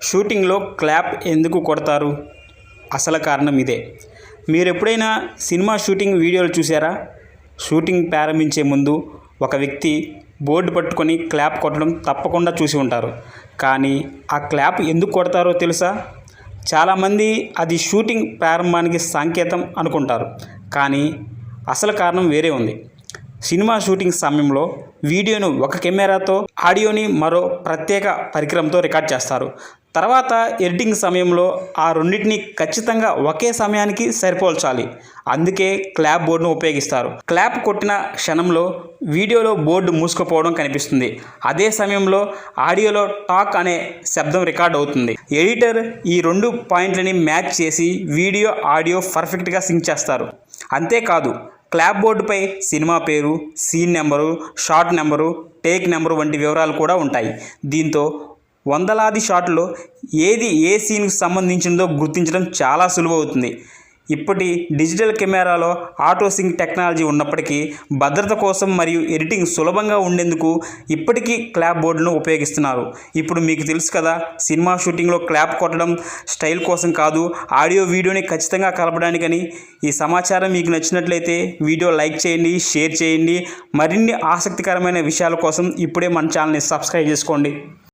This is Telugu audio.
షూటింగ్లో క్లాప్ ఎందుకు కొడతారు? అసలు కారణం ఇదే. మీరు ఎప్పుడైనా సినిమా షూటింగ్ వీడియోలు చూసారా? షూటింగ్ ప్రారంభించే ముందు ఒక వ్యక్తి బోర్డు పట్టుకొని క్లాప్ కొట్టడం తప్పకుండా చూసి ఉంటారు. కానీ ఆ క్లాప్ ఎందుకు కొడతారో తెలుసా? చాలామంది అది షూటింగ్ ప్రారంభానికి సంకేతం అనుకుంటారు. కానీ అసలు కారణం వేరే ఉంది. సినిమా షూటింగ్ సమయంలో వీడియోను ఒక కెమెరాతో, ఆడియోని మరో ప్రత్యేక పరికరంతో రికార్డ్ చేస్తారు. తర్వాత ఎడిటింగ్ సమయంలో ఆ రెండింటిని ఖచ్చితంగా ఒకే సమయానికి సరిపోల్చాలి. అందుకే క్లాప్ బోర్డును ఉపయోగిస్తారు. క్లాప్ కొట్టిన క్షణంలో వీడియోలో బోర్డు మూసుకుపోవడం కనిపిస్తుంది. అదే సమయంలో ఆడియోలో టాక్ అనే శబ్దం రికార్డ్ అవుతుంది. ఎడిటర్ ఈ రెండు పాయింట్లని మ్యాచ్ చేసి వీడియో, ఆడియో పర్ఫెక్ట్గా సింక్ చేస్తారు. అంతేకాదు, క్లాప్ బోర్డుపై సినిమా పేరు, scene number, shot number, take number వంటి వివరాలు కూడా ఉంటాయి. దీంతో వందలాది షాట్లో ఏది ఏ సీన్కు సంబంధించిందో గుర్తించడం చాలా సులువవుతుంది. ఇప్పటి డిజిటల్ కెమెరాలో ఆటో సింక్ టెక్నాలజీ ఉన్నప్పటికీ భద్రత కోసం మరియు ఎడిటింగ్ సులభంగా ఉండేందుకు ఇప్పటికీ క్లాప్ బోర్డును ఉపయోగిస్తున్నారు. ఇప్పుడు మీకు తెలుసు కదా, సినిమా షూటింగ్లో క్లాప్ కొట్టడం స్టైల్ కోసం కాదు, ఆడియో వీడియోని ఖచ్చితంగా కలపడానికని. ఈ సమాచారం మీకు నచ్చినట్లయితే వీడియో లైక్ చేయండి, షేర్ చేయండి. మరిన్ని ఆసక్తికరమైన విషయాల కోసం ఇప్పుడే మన ఛానల్ని సబ్స్క్రైబ్ చేసుకోండి.